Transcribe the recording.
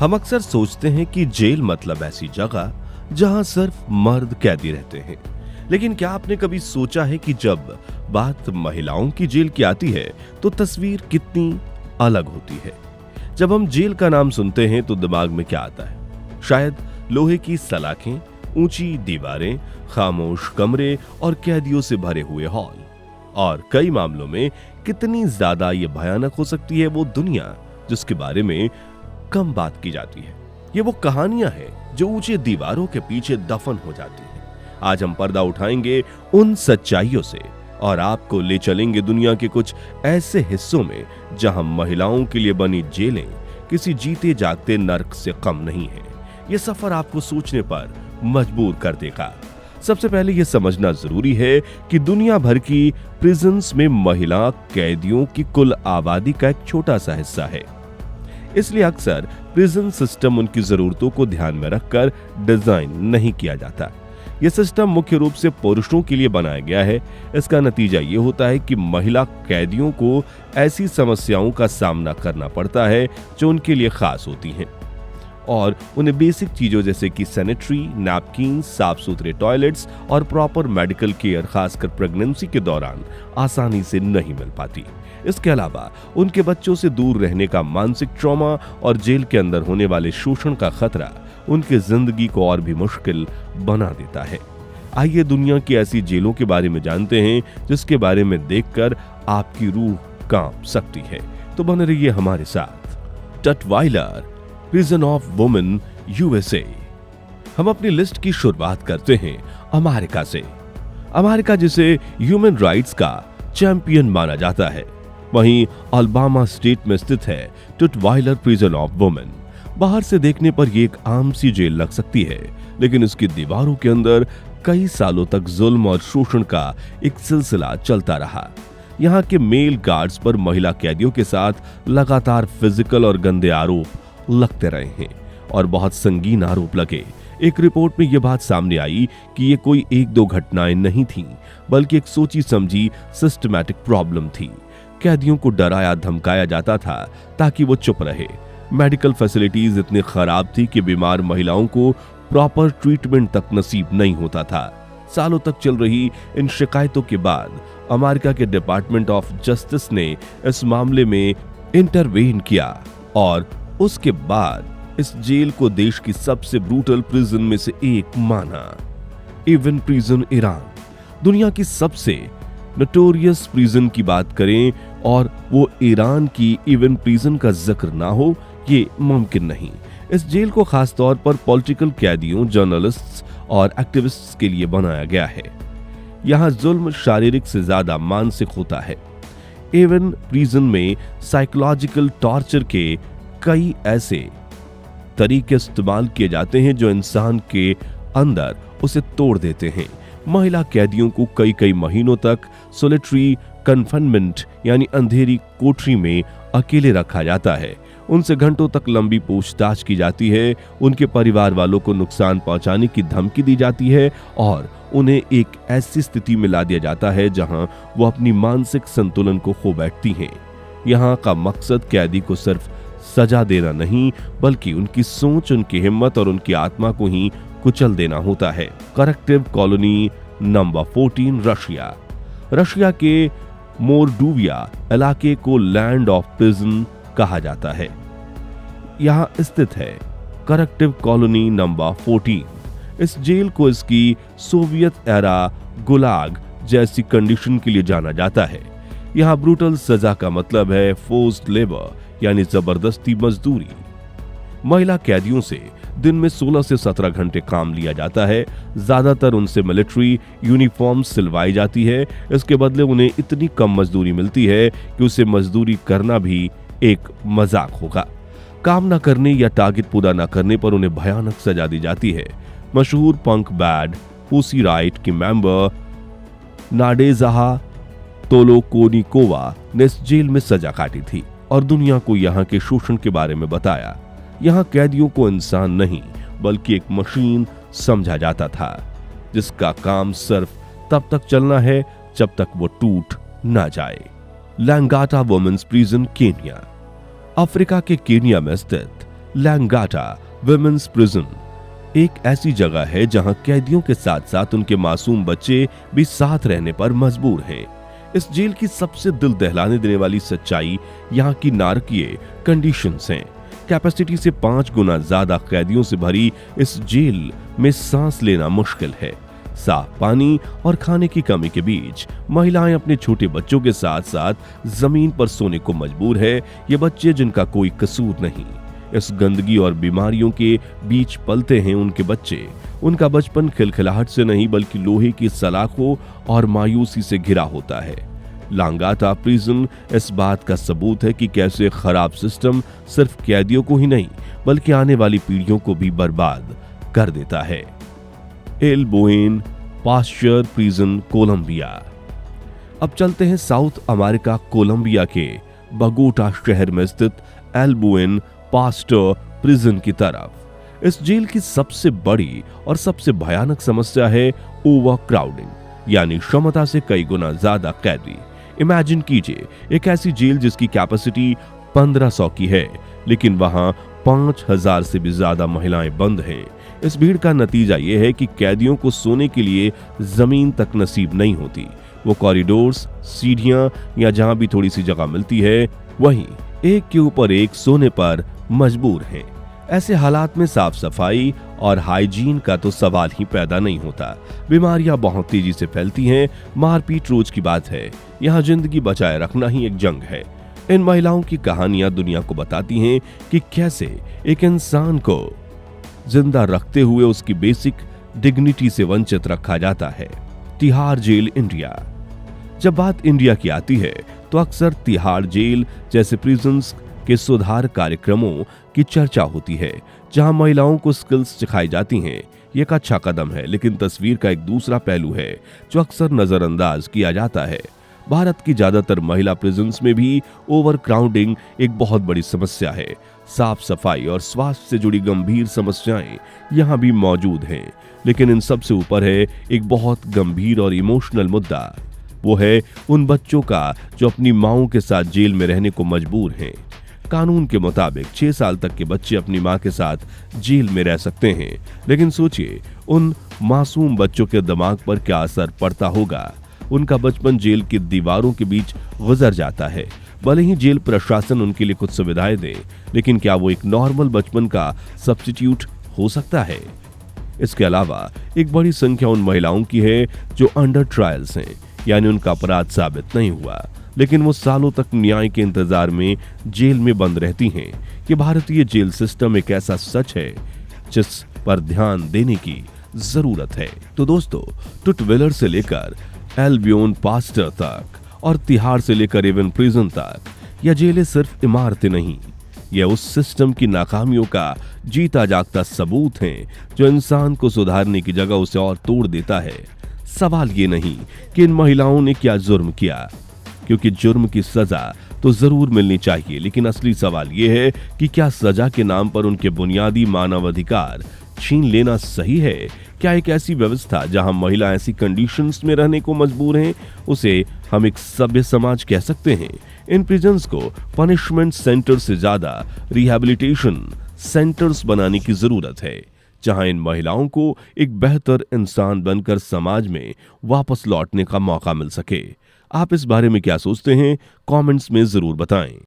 हम अक्सर सोचते हैं कि जेल मतलब ऐसी जगह जहां सिर्फ मर्द कैदी रहते हैं। लेकिन क्या आपने कभी सोचा है कि जब बात महिलाओं की जेल की आती है तो तस्वीर कितनी अलग होती है। जब हम जेल का नाम सुनते हैं तो दिमाग में क्या आता है? शायद लोहे की सलाखें, ऊंची दीवारें, खामोश कमरे और कैदियों से भरे हुए हॉल। और कई मामलों में कितनी ज्यादा ये भयानक हो सकती है वो दुनिया जिसके बारे में कम बात की जाती है। ये वो कहानियां हैं जो ऊंचे दीवारों के पीछे दफन हो जाती हैं। आज हम पर्दा उठाएंगे उन सच्चाइयों से और आपको ले चलेंगे दुनिया के कुछ ऐसे हिस्सों में जहां महिलाओं के लिए बनी जेलें किसी जीते जागते नर्क से कम नहीं है। ये सफर आपको सोचने पर मजबूर कर देगा। सबसे पहले यह समझना जरूरी है कि दुनिया भर की प्रिजन्स में महिला कैदियों की कुल आबादी का एक छोटा सा हिस्सा है। इसलिए अक्सर प्रिजन सिस्टम उनकी जरूरतों को ध्यान में रखकर डिजाइन नहीं किया जाता। यह सिस्टम मुख्य रूप से पुरुषों के लिए बनाया गया है। इसका नतीजा ये होता है कि महिला कैदियों को ऐसी समस्याओं का सामना करना पड़ता है जो उनके लिए खास होती हैं और उन्हें बेसिक चीजों जैसे कि सैनिटरी नैपकिन, साफ सुथरे टॉयलेट्स और प्रॉपर मेडिकल केयर खासकर प्रेगनेंसी के दौरान आसानी से नहीं मिल पाती। इसके अलावा उनके बच्चों से दूर रहने का मानसिक ट्रॉमा और जेल के अंदर होने वाले शोषण का खतरा उनकी जिंदगी को और भी मुश्किल बना देता है। आइए दुनिया की ऐसी जेलों के बारे में जानते हैं जिसके बारे में देखकर आपकी रूह कांप सकती है। तो बने रहिए हमारे साथ। टटवाइलर प्रिजन ऑफ वुमेन यूएसए। हम अपनी लिस्ट की शुरुआत करते हैं अमेरिका से। अमेरिका जिसे ह्यूमन राइट्स का चैंपियन माना जाता है, वहीं अल्बामा स्टेट में स्थित है टटवाइलर प्रिजन ऑफ वुमेन। बाहर से देखने पर यह एक आम सी जेल लग सकती है, लेकिन इसकी दीवारों के अंदर कई सालों तक जुल्म और शोषण का एक सिलसिला चलता रहा। यहाँ के मेल गार्ड्स पर महिला कैदियों के साथ लगातार फिजिकल और गंदे आरोप लगते रहे हैं और बहुत संगीन आरोप लगे। एक रिपोर्ट में यह बात सामने आई कि ये कोई एक दो घटनाएं नहीं थीं, बल्कि एक सोची समझी सिस्टमैटिक प्रॉब्लम थी। कैदियों को डराया धमकाया जाता था ताकि वो चुप रहे। मेडिकल फैसिलिटीज इतनी खराब थी कि बीमार महिलाओं को प्रॉपर ट्रीटमेंट तक नसीब नहीं होता था। सालों तक चल रही इन शिकायतों के बाद अमेरिका के डिपार्टमेंट ऑफ जस्टिस ने इस मामले में इंटरवेन किया और उसके बाद इस जेल को देश की सबसे ब्रूटल प्रिजन में से एक माना। इवन प्रिजन ईरान, दुनिया की सबसे नोटोरियस प्रिजन की बात करें और वो ईरान की इवन प्रिजन का जिक्र ना हो, ये मुमकिन नहीं। इस जेल को खास तौर पर पॉलिटिकल कैदियों, जर्नलिस्ट्स और एक्टिविस्ट्स के लिए बनाया गया है। यहाँ जुल्म शारीरिक से ज्यादा मानसिक होता है। इवन प्रिजन में साइकोलॉजिकल टॉर्चर के कई ऐसे तरीके इस्तेमाल किए जाते हैं जो इंसान के अंदर उसे तोड़ देते हैं। महिला कैदियों को कई कई महीनों तक सोलिटरी कन्फाइनमेंट यानी अंधेरी कोठरी में अकेले रखा जाता है। उनसे घंटों तक लंबी पूछताछ की जाती है, उनके परिवार वालों को नुकसान पहुंचाने की धमकी दी जाती है और उन्हें एक ऐसी स्थिति में ला दिया जाता है जहां वो अपनी मानसिक संतुलन को खो बैठती हैं। यहाँ का मकसद कैदी को सिर्फ सजा देना नहीं, बल्कि उनकी सोच, उनकी हिम्मत और उनकी आत्मा को ही कुचल देना होता है। Corrective colony number 14 Russia. Russia के मोरडोविया इलाके को लैंड ऑफ प्रिजन कहा जाता है। यहां स्थित है करेक्टिव कॉलोनी नंबर 14। इस जेल को इसकी सोवियत एरा गुलाग जैसी कंडीशन के लिए जाना जाता है। यहां ब्रूटल सजा का मतलब है फोर्स्ड लेबर यानी जबरदस्ती मजदूरी। महिला कैदियों से दिन में 16 से 17 घंटे काम लिया जाता है। ज्यादातर उनसे मिलिट्री यूनिफॉर्म सिलवाई जाती है। इसके बदले उन्हें इतनी कम मजदूरी मिलती है कि उसे मजदूरी करना भी एक मजाक होगा। काम न करने या टारगेट पूरा न करने पर उन्हें भयानक सजा दी जाती है। मशहूर पंक बैंड पुसी राइट की मेंबर नाडेजाहा तोलोकोनिकोवा ने इस जेल में सजा काटी थी और दुनिया को यहाँ के शोषण के बारे में बताया। यहाँ कैदियों को इंसान नहीं बल्कि एक मशीन समझा जाता था जिसका काम सिर्फ तब तक चलना है जब तक वो टूट ना जाए। लैंगाटा वुमेन्स प्रिजन केन्या। अफ्रीका के केन्या में स्थित लैंगाटा विमेंस प्रिजन एक ऐसी जगह है जहां कैदियों के साथ साथ उनके मासूम बच्चे भी साथ रहने पर मजबूर हैं। इस जेल की सबसे दिल दहलाने देने वाली सच्चाई यहाँ की नारकीय कंडीशंस हैं। कैपेसिटी से 5 गुना ज्यादा कैदियों से भरी इस जेल में सांस लेना मुश्किल है। साफ पानी और खाने की कमी के बीच महिलाएं अपने छोटे बच्चों के साथ साथ जमीन पर सोने को मजबूर है। ये बच्चे जिनका कोई कसूर नहीं। इस गंदगी और बीमारियों के बीच पलते हैं उनके बच्चे। उनका बचपन खिलखिलाहट से नहीं बल्कि लोहे की सलाखों और मायूसी से घिरा होता है। लांगाटा प्रिजन इस बात का सबूत है कि कैसे खराब सिस्टम सिर्फ कैदियों को ही नहीं बल्कि आने वाली पीढ़ियों को भी बर्बाद कर देता है। El Buen Pastor prison Colombia. अब चलते हैं साउथ अमेरिका कोलंबिया के बगोटा शहर में स्थित एल बोएन पास्चर प्रिजन की तरफ। इस जेल की सबसे बड़ी और सबसे भयानक समस्या है ओवरक्राउडिंग, यानी क्षमता से कई गुना ज्यादा कैदी। इमेजिन कीजिए एक ऐसी जेल जिसकी कैपेसिटी 1500 की है, लेकिन वहां 5000 से भी ज्यादा महिलाएं बंद हैं। इस भीड़ का नतीजा यह है कि कैदियों को सोने के लिए जमीन तक नसीब नहीं होती। वो कॉरिडोर्स, सीढ़ियां या जहां भी थोड़ी सी जगह मिलती है वहीं एक के ऊपर एक सोने पर मजबूर हैं। ऐसे हालात में साफ सफाई और हाइजीन का तो सवाल ही पैदा नहीं होता। बीमारियां बहुत तेजी से फैलती हैं। मारपीट रोज की बात है। यहाँ जिंदगी बचाए रखना ही एक जंग है। इन महिलाओं की कहानियां दुनिया को बताती हैं कि कैसे एक इंसान को जिंदा रखते हुए उसकी बेसिक डिग्निटी से वंचित रखा जाता है। Tihar jail India. जब बात इंडिया की आती है तो अक्सर तिहाड़ जेल जैसे प्रिजन्स के सुधार कार्यक्रमों की चर्चा होती है, जहां महिलाओं को स्किल्स सिखाई जाती हैं। ये एक अच्छा कदम है, लेकिन तस्वीर का एक दूसरा पहलू है जो अक्सर नजरअंदाज किया जाता है। भारत की ज्यादातर महिला प्रिजन्स में भी ओवरक्राउडिंग एक बहुत बड़ी समस्या है। साफ सफाई और स्वास्थ्य से जुड़ी गंभीर समस्याएं यहाँ भी मौजूद हैं, लेकिन इन सब से ऊपर है एक बहुत गंभीर और इमोशनल मुद्दा। वो है उन बच्चों का जो अपनी माओं के साथ जेल में रहने को मजबूर हैं। कानून के मुताबिक 6 साल तक के बच्चे अपनी मां के साथ जेल में रह सकते हैं, लेकिन सोचिए उन मासूम बच्चों के दिमाग पर क्या असर पड़ता होगा। उनका बचपन जेल की दीवारों के बीच गुजर जाता है। भले ही जेल प्रशासन उनके लिए कुछ सुविधाएं दे, लेकिन क्या वो एक नॉर्मल बचपन का सब्स्टिट्यूट हो सकता है? इसके अलावा एक बड़ी संख्या उन महिलाओं की है जो अंडर ट्रायल्स हैं, यानी उनका अपराध साबित नहीं हुआ, लेकिन वो सालों तक न्याय के इंतजार में जेल में बंद रहती हैं। कि भारतीय जेल सिस्टम एक ऐसा सच है जिस पर ध्यान देने की जरूरत है। तो दोस्तों, टुटवेलर से लेकर एल्बियन पास्टर तक और तिहाड़ से लेकर एवन प्रिजन तक, यह जेलें सिर्फ इमारतें नहीं, यह उस सिस्टम की नाकामियों का जीता जागता सबूत है जो इंसान को सुधारने की जगह उसे और तोड़ देता है। सवाल ये नहीं कि इन महिलाओं ने क्या जुर्म किया, क्योंकि जुर्म की सजा तो जरूर मिलनी चाहिए, लेकिन असली सवाल यह है कि क्या सजा के नाम पर उनके बुनियादी मानवाधिकार छीन लेना सही है? क्या एक ऐसी व्यवस्था जहां महिला ऐसी कंडीशंस में रहने को मजबूर हैं, उसे हम एक सभ्य समाज कह सकते हैं? इन प्रिजन्स को पनिशमेंट सेंटर से ज्यादा रिहैबिलिटेशन सेंटर्स बनाने की जरूरत है, जहां इन महिलाओं को एक बेहतर इंसान बनकर समाज में वापस लौटने का मौका मिल सके। आप इस बारे में क्या सोचते हैं? कमेंट्स में जरूर बताएं।